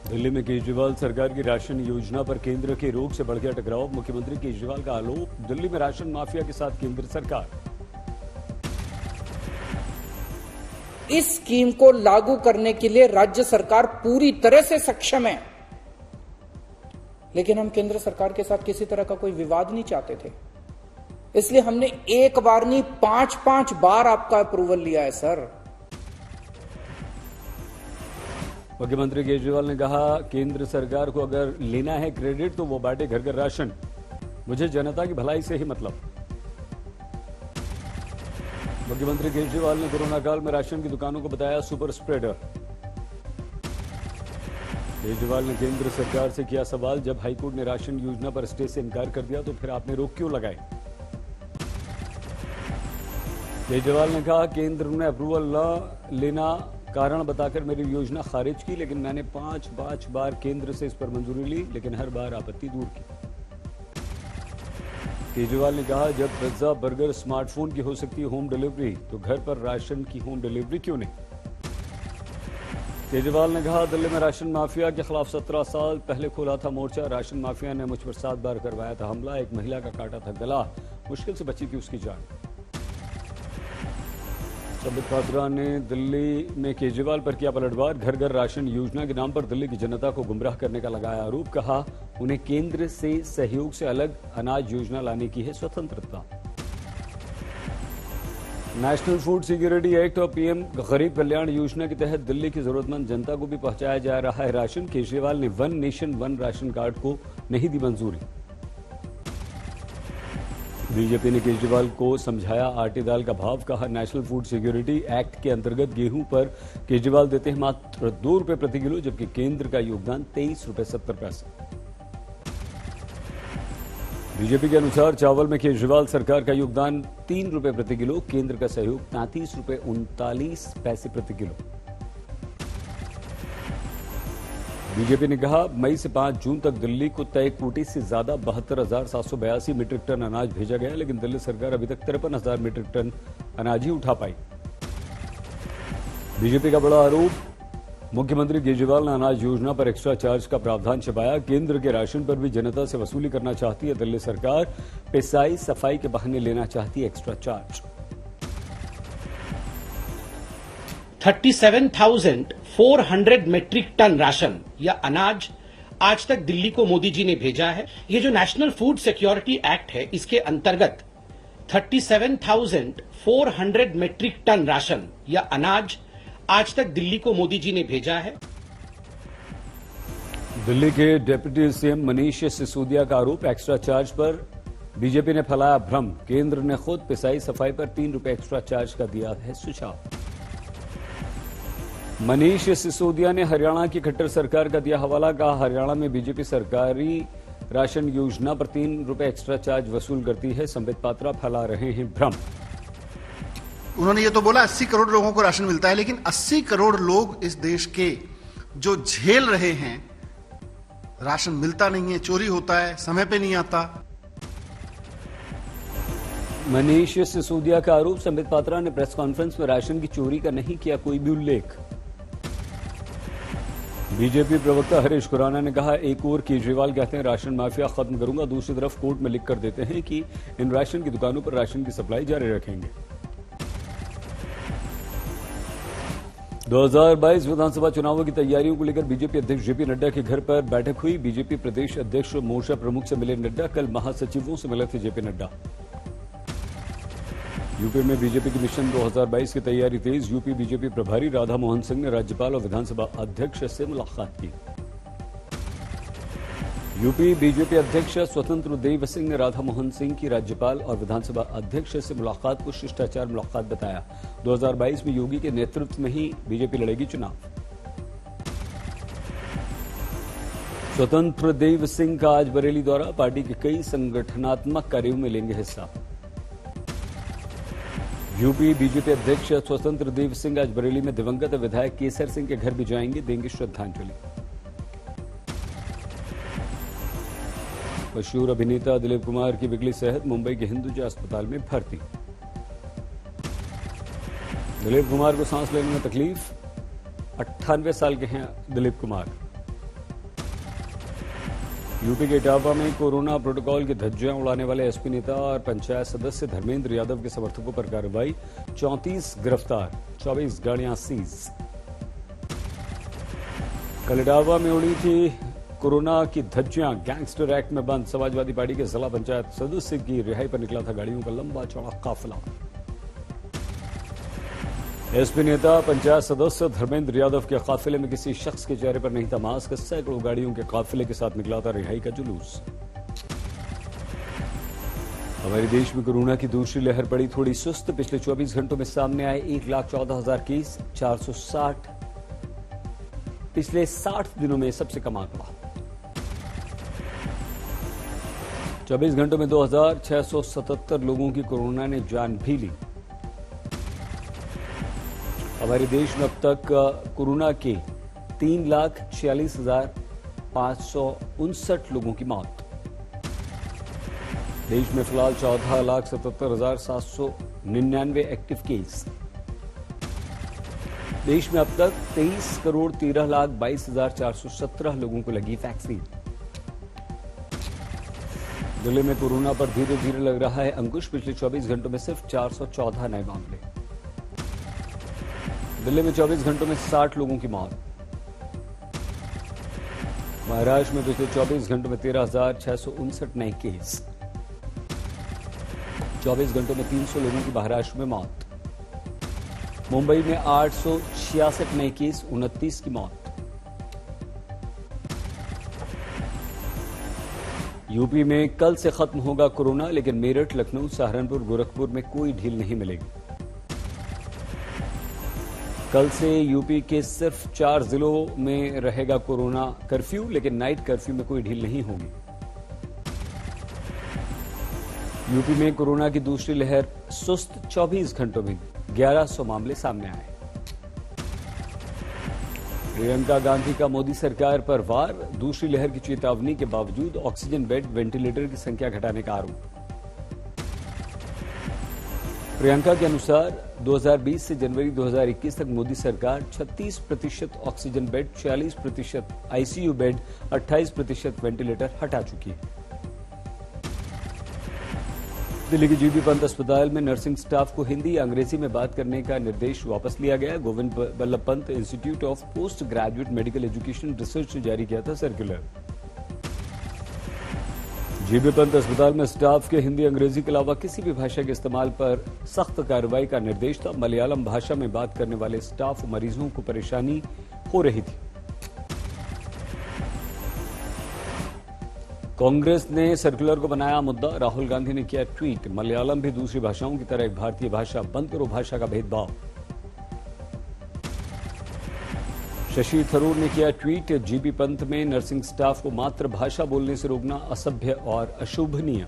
दिल्ली में केजरीवाल सरकार की राशन योजना पर केंद्र की रोक से बढ़ गया टकराव। मुख्यमंत्री केजरीवाल का आरोप, दिल्ली में राशन माफिया के साथ केंद्र सरकार। इस स्कीम को लागू करने के लिए राज्य सरकार पूरी तरह से सक्षम है, लेकिन हम केंद्र सरकार के साथ किसी तरह का कोई विवाद नहीं चाहते थे। इसलिए हमने एक बार नहीं 5-5 बार आपका अप्रूवल लिया है सर। मुख्यमंत्री केजरीवाल ने कहा, केंद्र सरकार को अगर लेना है क्रेडिट तो वो बांटे घर घर राशन, मुझे जनता की भलाई से ही मतलब। मुख्यमंत्री केजरीवाल ने कोरोना काल में राशन की दुकानों को बताया सुपर स्प्रेडर। केजरीवाल ने केंद्र सरकार से किया सवाल, जब हाईकोर्ट ने राशन योजना पर स्टे से इनकार कर दिया तो फिर आपने रोक क्यों लगाई। केजरीवाल ने कहा, केंद्र ने अप्रूवल न लेना कारण बताकर मेरी योजना खारिज की, लेकिन मैंने 5 बार केंद्र से इस पर मंजूरी ली, लेकिन हर बार आपत्ति दूर की। केजरीवाल ने कहा, जब पिज्जा बर्गर स्मार्टफोन की हो सकती है होम डिलीवरी, तो घर पर राशन की होम डिलीवरी क्यों नहीं। केजरीवाल ने कहा, दिल्ली में राशन माफिया के खिलाफ 17 साल पहले खोला था मोर्चा। राशन माफिया ने मुझ पर 7 बार करवाया था हमला, एक महिला का काटा था गला, मुश्किल से बची थी उसकी जान। संबित पात्रा ने दिल्ली में केजरीवाल पर किया पलटवार। घर घर राशन योजना के नाम पर दिल्ली की जनता को गुमराह करने का लगाया आरोप। कहा, उन्हें केंद्र से सहयोग से अलग अनाज योजना लाने की है स्वतंत्रता। नेशनल फूड सिक्योरिटी एक्ट और पीएम गरीब कल्याण योजना के तहत दिल्ली की जरूरतमंद जनता को भी पहुंचाया जा रहा है राशन। केजरीवाल ने one nation one ration card को नहीं दी मंजूरी। बीजेपी ने केजरीवाल को समझाया आटे दाल का भाव। कहा, नेशनल फूड सिक्योरिटी एक्ट के अंतर्गत गेहूं पर केजरीवाल देते हैं मात्र 2 रुपए प्रति किलो, जबकि केंद्र का योगदान 23 रुपए 70 पैसे। बीजेपी के अनुसार चावल में केजरीवाल सरकार का योगदान 3 रुपए प्रति किलो, केंद्र का सहयोग 33 रुपए 39 पैसे प्रति किलो। बीजेपी ने कहा, मई से 5 जून तक दिल्ली को तय कोटे से ज्यादा 72,782 मीट्रिक टन अनाज भेजा गया, लेकिन दिल्ली सरकार अभी तक 53,000 मीट्रिक टन अनाज ही उठा पाई। बीजेपी का बड़ा आरोप, मुख्यमंत्री केजरीवाल ने अनाज योजना पर एक्स्ट्रा चार्ज का प्रावधान छिपाया। केंद्र के राशन पर भी जनता से वसूली करना चाहती है दिल्ली सरकार। पिसाई सफाई के बहाने लेना चाहती है extra charge. 37,400 metric ton ration या अनाज आज तक दिल्ली को मोदी जी ने भेजा है। ये जो नेशनल फूड सिक्योरिटी एक्ट है, इसके अंतर्गत 37,400 मीट्रिक टन राशन या अनाज आज तक दिल्ली को मोदी जी ने भेजा है। दिल्ली के डिप्टी सीएम मनीष सिसोदिया का आरोप, एक्स्ट्रा चार्ज पर बीजेपी ने फैलाया भ्रम। केंद्र ने खुद पिसाई सफाई पर 3 रुपए एक्स्ट्रा चार्ज का दिया है सुझाव। मनीष सिसोदिया ने हरियाणा की खट्टर सरकार का दिया हवाला। कहा, हरियाणा में बीजेपी सरकारी राशन योजना पर 3 रुपए एक्स्ट्रा चार्ज वसूल करती है। संबित पात्रा फैला रहे हैं भ्रम। उन्होंने ये तो बोला 80 करोड़ लोगों को राशन मिलता है, लेकिन 80 करोड़ लोग इस देश के जो झेल रहे हैं, राशन मिलता नहीं है, चोरी होता है, समय पे नहीं आता। मनीष सिसोदिया का आरोप, संबित पात्रा ने प्रेस कॉन्फ्रेंस में राशन की चोरी का नहीं किया कोई भी उल्लेख। बीजेपी प्रवक्ता हरीश खुराना ने कहा, एक ओर केजरीवाल कहते हैं राशन माफिया खत्म करूंगा, दूसरी तरफ कोर्ट में लिख कर देते हैं कि इन राशन की दुकानों पर राशन की सप्लाई जारी रखेंगे। 2022 विधानसभा चुनावों की तैयारियों को लेकर बीजेपी अध्यक्ष जेपी नड्डा के घर पर बैठक हुई। बीजेपी प्रदेश अध्यक्ष मोर्चा प्रमुख से मिले नड्डा। कल महासचिवों से मिले थे जेपी नड्डा। यूपी में बीजेपी की मिशन 2022 की तैयारी तेज। यूपी बीजेपी प्रभारी राधा मोहन सिंह ने राज्यपाल और विधानसभा अध्यक्ष से मुलाकात की। यूपी बीजेपी अध्यक्ष स्वतंत्र देव सिंह ने राधा मोहन सिंह की राज्यपाल और विधानसभा अध्यक्ष से मुलाकात को शिष्टाचार मुलाकात बताया। 2022 में योगी के नेतृत्व में ही बीजेपी लड़ेगी चुनाव। स्वतंत्र देव सिंह का आज बरेली दौरा। पार्टी के कई संगठनात्मक कार्यों में लेंगे हिस्सा। यूपी बीजेपी अध्यक्ष स्वतंत्र देव सिंह आज बरेली में दिवंगत विधायक केसर सिंह के घर भी जाएंगे, देंगे श्रद्धांजलि। मशहूर अभिनेता दिलीप कुमार की बिगड़ी सेहत, मुंबई के हिंदुजा अस्पताल में भर्ती। दिलीप कुमार को सांस लेने में तकलीफ। 98 साल के हैं दिलीप कुमार। यूपी के इटावा में कोरोना प्रोटोकॉल की धज्जियां उड़ाने वाले एसपी नेता और पंचायत सदस्य धर्मेंद्र यादव के समर्थकों पर कार्रवाई, 34 गिरफ्तार, 24 गाड़ियां सीज। कल इटावा में उड़ी थी कोरोना की धज्जियां, गैंगस्टर एक्ट में बंद समाजवादी पार्टी के जिला पंचायत सदस्य की रिहाई पर निकला था गाड़ियों का लंबा चौड़ा काफिला। एसपी नेता पंचायत सदस्य धर्मेंद्र यादव के काफिले में किसी शख्स के चेहरे पर नहीं था मास्क, सैकड़ों गाड़ियों के काफिले के साथ निकला था रिहाई का जुलूस। हमारे देश में कोरोना की दूसरी लहर पड़ी थोड़ी सुस्त, पिछले 24 घंटों में सामने आए 1,14,000 केस, 460 पिछले 60 दिनों में सबसे कम आंकड़ा। 24 घंटों में 2,677 लोगों की कोरोना ने जान भी ली। हमारे देश में अब तक कोरोना के 3,46,559 लोगों की मौत। देश में फिलहाल 14,77,799 एक्टिव केस। देश में अब तक 23,13,22,417 लोगों को लगी वैक्सीन। दिल्ली में कोरोना पर धीरे धीरे लग रहा है अंकुश, पिछले 24 घंटों में सिर्फ 414 नए मामले। दिल्ली में 24 घंटों में 60 लोगों की मौत। महाराष्ट्र में पिछले 24 घंटों में 13,659 नए केस। 24 घंटों में 300 लोगों की महाराष्ट्र में मौत। मुंबई में 866 नए केस, 29 की मौत। यूपी में कल से खत्म होगा कोरोना, लेकिन मेरठ, लखनऊ, सहारनपुर, गोरखपुर में कोई ढील नहीं मिलेगी। कल से यूपी के सिर्फ 4 जिलों में रहेगा कोरोना कर्फ्यू, लेकिन नाइट कर्फ्यू में कोई ढील नहीं होगी। यूपी में कोरोना की दूसरी लहर सुस्त, 24 घंटों में 1100 मामले सामने आए। प्रियंका गांधी का मोदी सरकार पर वार, दूसरी लहर की चेतावनी के बावजूद ऑक्सीजन बेड, वेंटिलेटर की संख्या घटाने का आरोप। प्रियंका के अनुसार 2020 से जनवरी 2021 तक मोदी सरकार 36% oxygen bed, 46% ICU bed, 28% ventilator हटा चुकी है। दिल्ली के जीबी पंत अस्पताल में नर्सिंग स्टाफ को हिंदी या अंग्रेजी में बात करने का निर्देश वापस लिया गया। Govind Ballabh Pant institute of post graduate medical education research ने जारी किया था सर्कुलर। जीबी पंत अस्पताल में स्टाफ के हिंदी अंग्रेजी के अलावा किसी भी भाषा के इस्तेमाल पर सख्त कार्रवाई का निर्देश था। मलयालम भाषा में बात करने वाले स्टाफ मरीजों को परेशानी हो रही थी। कांग्रेस ने सर्कुलर को बनाया मुद्दा, राहुल गांधी ने किया ट्वीट, मलयालम भी दूसरी भाषाओं की तरह एक भारतीय भाषा, बंद करो भाषा का भेदभाव। शशि थरूर ने किया ट्वीट, जीबी पंत में नर्सिंग स्टाफ को मातृभाषा बोलने से रोकना असभ्य और अशोभनीय।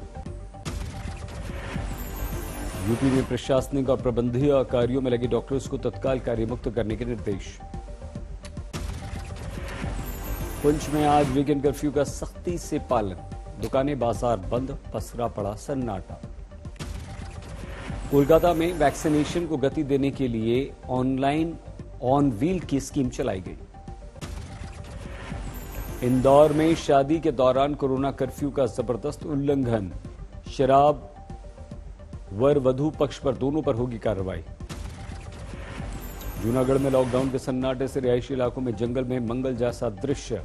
यूपी में प्रशासनिक और प्रबंधीय कार्यों में लगे डॉक्टर्स को तत्काल कार्यमुक्त करने के निर्देश। पुंछ में आज वीकेंड कर्फ्यू का सख्ती से पालन, दुकानें बाजार बंद, पसरा पड़ा सन्नाटा। कोलकाता में वैक्सीनेशन को गति देने के लिए ऑनलाइन ऑन व्हील की स्कीम चलाई गई। इंदौर में शादी के दौरान कोरोना कर्फ्यू का जबरदस्त उल्लंघन, शराब वर वधू पक्ष पर दोनों पर होगी कार्रवाई। जूनागढ़ में लॉकडाउन के सन्नाटे से रिहायशी इलाकों में जंगल में मंगल जैसा दृश्य।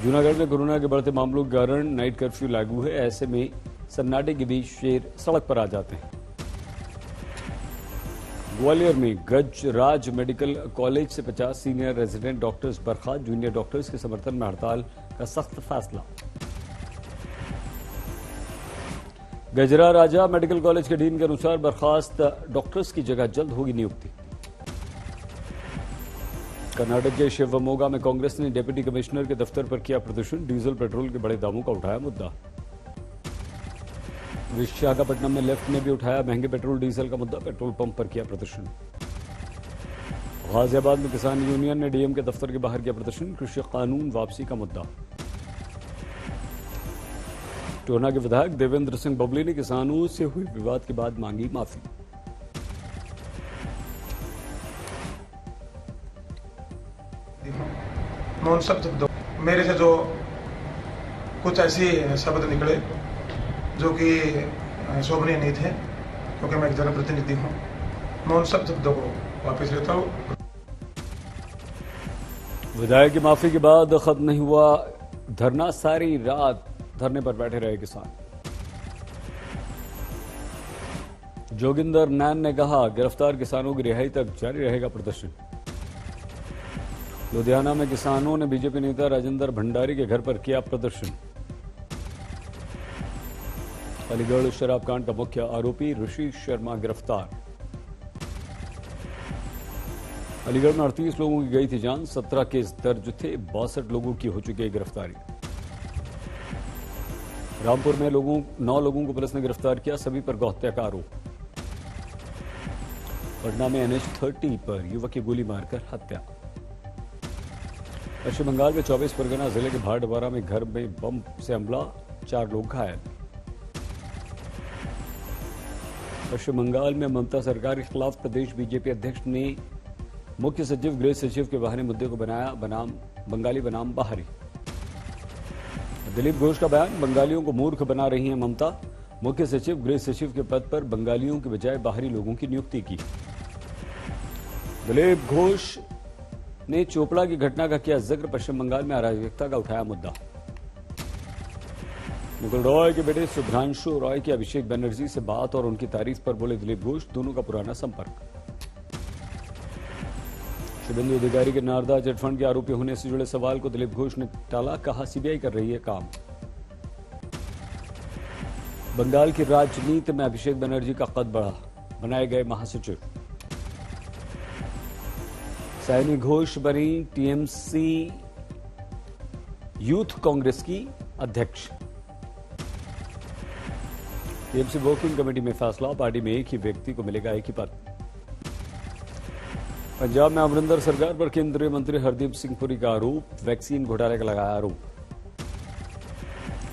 जूनागढ़ में कोरोना के बढ़ते मामलों के कारण नाइट कर्फ्यू लागू है। ऐसे में सन्नाटे के बीच शेर सड़क पर आ जाते हैं। ग्वालियर में गजराज मेडिकल कॉलेज से 50 सीनियर रेजिडेंट डॉक्टर्स बर्खास्त, जूनियर डॉक्टर्स के समर्थन में हड़ताल का सख्त फैसला। गजरा राजा मेडिकल कॉलेज के डीन के अनुसार बर्खास्त डॉक्टर्स की जगह जल्द होगी नियुक्ति। कर्नाटक के शिवमोगा में कांग्रेस ने डिप्टी कमिश्नर के दफ्तर पर किया प्रदर्शन, डीजल पेट्रोल के बड़े दामों का उठाया मुद्दा। विशाखापट्टनम में लेफ्ट ने भी उठाया महंगे पेट्रोल डीजल का मुद्दा, पेट्रोल पंप पर किया प्रदर्शन। गाजियाबाद में किसान यूनियन ने डीएम के दफ्तर के बाहर किया प्रदर्शन, कृषि कानून वापसी का मुद्दा। टोना के विधायक देवेंद्र सिंह बबली ने किसानों से हुए विवाद के बाद मांगी माफी। नॉन स्टॉप मेरे से जो कुछ ऐसे शब्द निकले जो कि शोभनीय नहीं थे, क्योंकि मैं एक जनप्रतिनिधि हूँ, मैं उन सब शब्दों को वापस लेता हूँ। विधायक की माफी के बाद खत्म नहीं हुआ धरना, सारी रात धरने पर बैठे रहे किसान। जोगिंदर नैन ने कहा, गिरफ्तार किसानों की रिहाई तक जारी रहेगा प्रदर्शन। लुधियाना में किसानों ने बीजेपी नेता राजेंद्र भंडारी के घर पर किया प्रदर्शन। अलीगढ़ शराब कांड का मुख्य आरोपी ऋषि शर्मा गिरफ्तार। अलीगढ़ में 38 लोगों की गई थी जान, 17 केस दर्ज थे, 62 लोगों की हो चुकी है गिरफ्तारी। रामपुर में 9 लोगों को पुलिस ने गिरफ्तार किया, सभी पर गौहत्या का आरोप। पटना में NH30 पर युवक की गोली मारकर हत्या। पश्चिम बंगाल में 24 परगना जिले के भाटवारा में घर में बम से हमला, 4 लोग घायल। पश्चिम बंगाल में ममता सरकार के खिलाफ प्रदेश बीजेपी अध्यक्ष ने मुख्य सचिव गृह सचिव के बहाने मुद्दे को बनाया बंगाली बनाम बाहरी। दिलीप घोष का बयान, बंगालियों को मूर्ख बना रही हैं ममता। मुख्य सचिव गृह सचिव के पद पर बंगालियों के बजाय बाहरी लोगों की नियुक्ति की। दिलीप घोष ने चोपड़ा की घटना का किया जिक्र, पश्चिम बंगाल में अराजकता का उठाया मुद्दा। मुकुल रॉय के बेटे सुभ्रांशु रॉय की अभिषेक बनर्जी से बात और उनकी तारीफ पर बोले दिलीप घोष, दोनों का पुराना संपर्क। शुभेंदु अधिकारी के नारदा चिटफंड के आरोपी होने से जुड़े सवाल को दिलीप घोष ने टाला, कहा सीबीआई कर रही है काम। बंगाल की राजनीति में अभिषेक बनर्जी का कद बढ़ा, बनाए गए महासचिव। साइनी घोष बनी टीएमसी यूथ कांग्रेस की अध्यक्ष। टीएमसी वर्किंग कमेटी में फैसला, पार्टी में एक ही व्यक्ति को मिलेगा एक ही पद। पंजाब में अमरिंदर सरकार पर केंद्रीय मंत्री हरदीप सिंह पुरी का आरोप, वैक्सीन घोटाले का लगाया आरोप।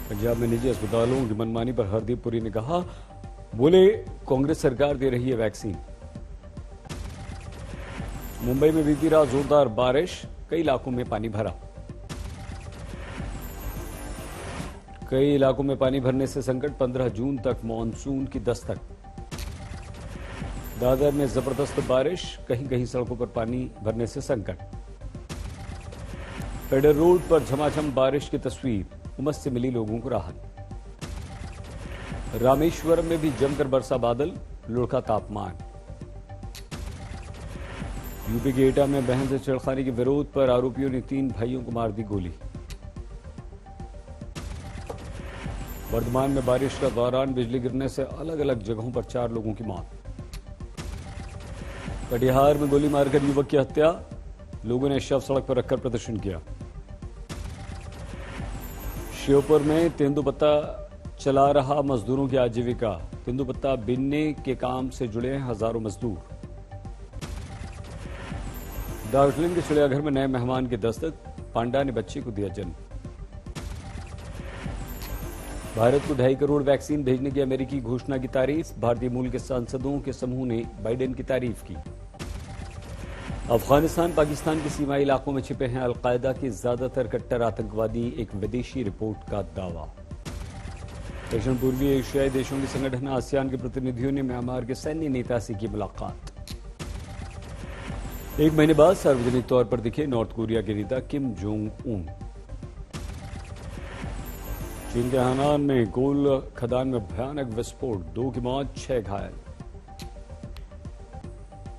पंजाब में निजी अस्पतालों की मनमानी पर हरदीप पुरी ने कहा, बोले कांग्रेस सरकार दे रही है वैक्सीन। मुंबई में बीती रात जोरदार बारिश, कई इलाकों में पानी भरा। कई इलाकों में पानी भरने से संकट, 15 जून तक मानसून की दस्तक। दादर में जबरदस्त बारिश, कहीं कहीं सड़कों पर पानी भरने से संकट। पेडर रोड पर झमाझम बारिश की तस्वीर, उमस से मिली लोगों को राहत। रामेश्वरम में भी जमकर बरसा बादल, लुढ़का तापमान। यूपी के एटा में बहन से छेड़खानी के विरोध पर आरोपियों ने 3 भाइयों को मार दी गोली। वर्धमान में बारिश के दौरान बिजली गिरने से अलग अलग जगहों पर 4 लोगों की मौत। कटिहार में गोली मारकर युवक की हत्या, लोगों ने शव सड़क पर रखकर प्रदर्शन किया। श्योपुर में तेंदुपत्ता चला रहा मजदूरों की आजीविका, तेंदुपत्ता बीनने के काम से जुड़े हैं हजारों मजदूर। दार्जिलिंग के चिड़ियाघर में नए मेहमान की दस्तक, पांडा ने बच्चे को दिया जन्म। भारत को 2.5 करोड़ वैक्सीन भेजने की अमेरिकी घोषणा की तारीफ, भारतीय मूल के सांसदों के समूह ने बाइडेन की तारीफ की। अफगानिस्तान पाकिस्तान के सीमाई इलाकों में छिपे हैं अलकायदा के ज्यादातर कट्टर आतंकवादी, एक विदेशी रिपोर्ट का दावा। दक्षिण पूर्वी एशियाई देशों के संगठन आसियान के प्रतिनिधियों ने म्यांमार के सैन्य नेता से की मुलाकात। 1 महीने बाद सार्वजनिक तौर पर दिखे नॉर्थ कोरिया के नेता किम जोंग उन। चीन के हानान में कोल खदान में भयानक विस्फोट, 2 की मौत, 6 घायल।